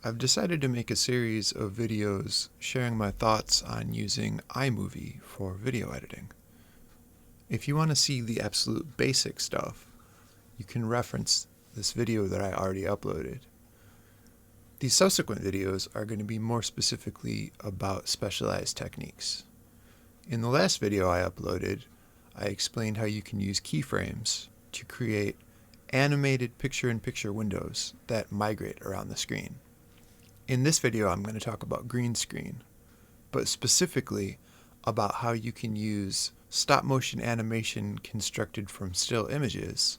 I've decided to make a series of videos sharing my thoughts on using iMovie for video editing. If you want to see the absolute basic stuff, you can reference this video that I already uploaded. These subsequent videos are going to be more specifically about specialized techniques. In the last video I uploaded, I explained how you can use keyframes to create animated picture-in-picture windows that migrate around the screen. In this video, I'm going to talk about green screen, but specifically about how you can use stop-motion animation constructed from still images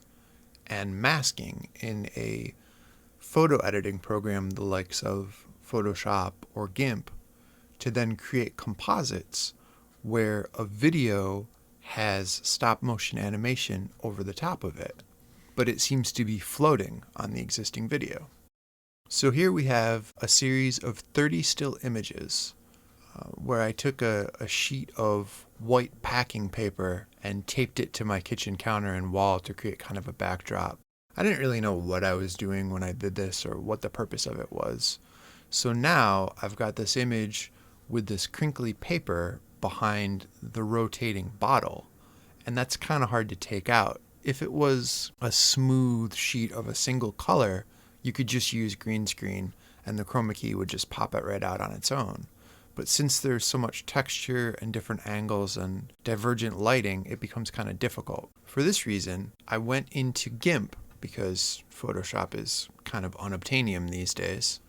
and masking in a photo editing program the likes of Photoshop or Gimp to then create composites where a video has stop-motion animation over the top of it, but it seems to be floating on the existing video. So here we have a series of 30 still images where I took a sheet of white packing paper and taped it to my kitchen counter and wall to create kind of a backdrop. I didn't really know what I was doing when I did this or what the purpose of it was. So now I've got this image with this crinkly paper behind the rotating bottle, and that's kind of hard to take out. If it was a smooth sheet of a single color, you could just use green screen and the chroma key would just pop it right out on its own. But since there's so much texture and different angles and divergent lighting, it becomes kind of difficult. For this reason, I went into Gimp, because Photoshop is kind of unobtainium these days,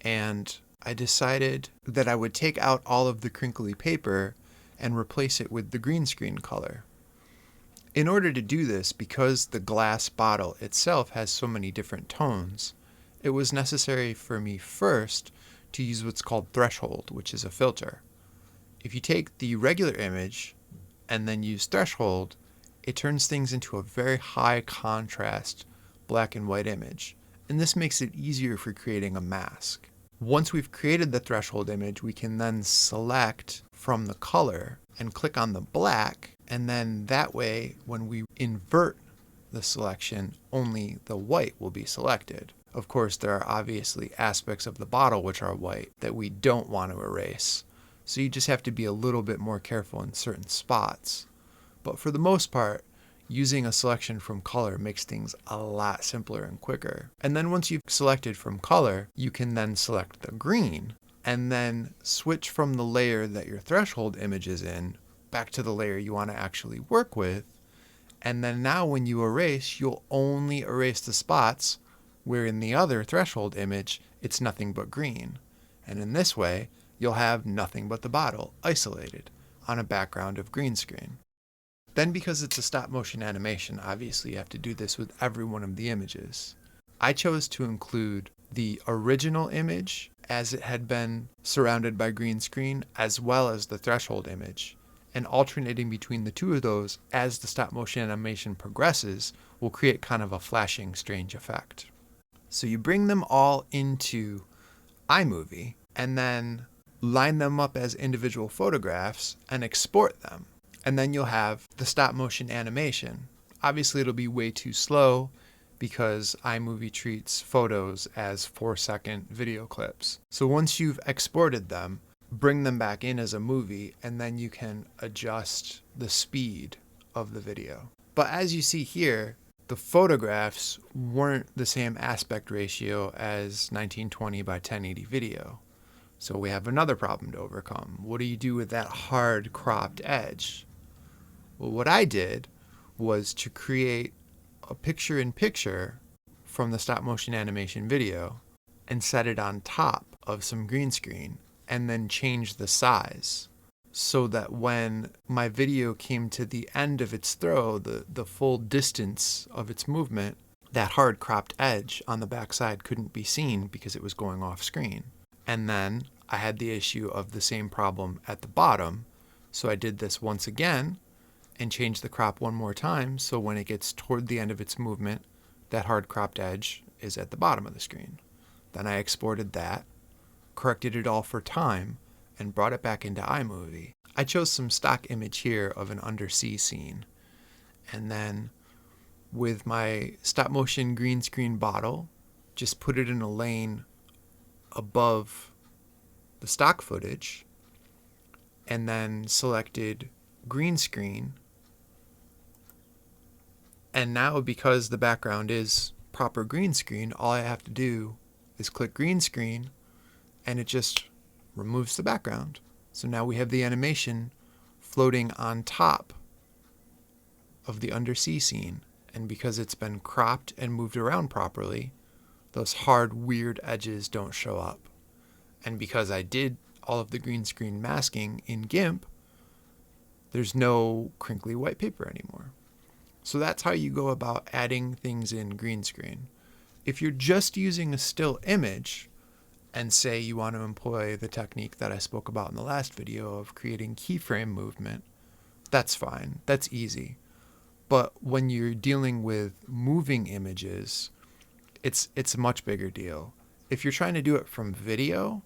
and I decided that I would take out all of the crinkly paper and replace it with the green screen color. In order to do this, because the glass bottle itself has so many different tones, it was necessary for me first to use what's called threshold, which is a filter. If you take the regular image and then use threshold, it turns things into a very high contrast black and white image, and this makes it easier for creating a mask. Once we've created the threshold image, we can then select from the color and click on the black, and then that way when we invert the selection, only the white will be selected. Of course, there are obviously aspects of the bottle which are white that we don't want to erase, so you just have to be a little bit more careful in certain spots. But for the most part, using a selection from color makes things a lot simpler and quicker. And then once you've selected from color, you can then select the green and then switch from the layer that your threshold image is in back to the layer you want to actually work with. And then now when you erase, you'll only erase the spots where in the other threshold image, it's nothing but green. And in this way, you'll have nothing but the bottle isolated on a background of green screen. Then because it's a stop motion animation, obviously you have to do this with every one of the images. I chose to include the original image as it had been surrounded by green screen, as well as the threshold image. And alternating between the two of those as the stop motion animation progresses will create kind of a flashing, strange effect. So you bring them all into iMovie and then line them up as individual photographs and export them. And then you'll have the stop motion animation. Obviously it'll be way too slow because iMovie treats photos as 4-second video clips. So once you've exported them, bring them back in as a movie, and then you can adjust the speed of the video. But as you see here, the photographs weren't the same aspect ratio as 1920 by 1080 video. So we have another problem to overcome. What do you do with that hard cropped edge? Well, what I did was to create a picture-in-picture from the stop-motion animation video and set it on top of some green screen and then change the size so that when my video came to the end of its throw, the full distance of its movement, that hard cropped edge on the backside couldn't be seen because it was going off screen. And then I had the issue of the same problem at the bottom, so I did this once again and changed the crop one more time, so when it gets toward the end of its movement, that hard cropped edge is at the bottom of the screen. Then I exported that, corrected it all for time, and brought it back into iMovie. I chose some stock image here of an undersea scene, and then with my stop motion green screen bottle, just put it in a lane above the stock footage and then selected green screen. And now, because the background is proper green screen, all I have to do is click green screen and it just removes the background. So now we have the animation floating on top of the undersea scene. And because it's been cropped and moved around properly, those hard, weird edges don't show up. And because I did all of the green screen masking in Gimp, there's no crinkly white paper anymore. So that's how you go about adding things in green screen. If you're just using a still image, and say you want to employ the technique that I spoke about in the last video of creating keyframe movement, that's fine. That's easy. But when you're dealing with moving images, it's a much bigger deal. If you're trying to do it from video,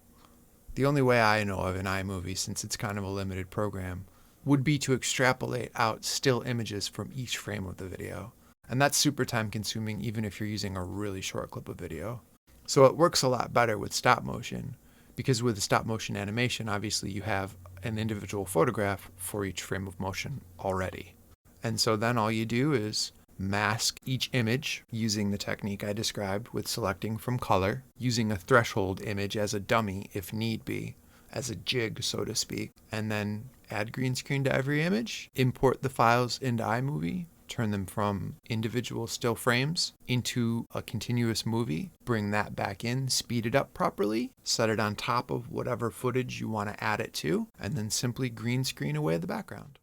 the only way I know of in iMovie, since it's kind of a limited program, would be to extrapolate out still images from each frame of the video. And that's super time consuming even if you're using a really short clip of video. So it works a lot better with stop motion, because with the stop motion animation, obviously you have an individual photograph for each frame of motion already. And so then all you do is mask each image using the technique I described with selecting from color, using a threshold image as a dummy if need be, as a jig, so to speak, and then add green screen to every image, import the files into iMovie, turn them from individual still frames into a continuous movie, bring that back in, speed it up properly, set it on top of whatever footage you want to add it to, and then simply green screen away the background.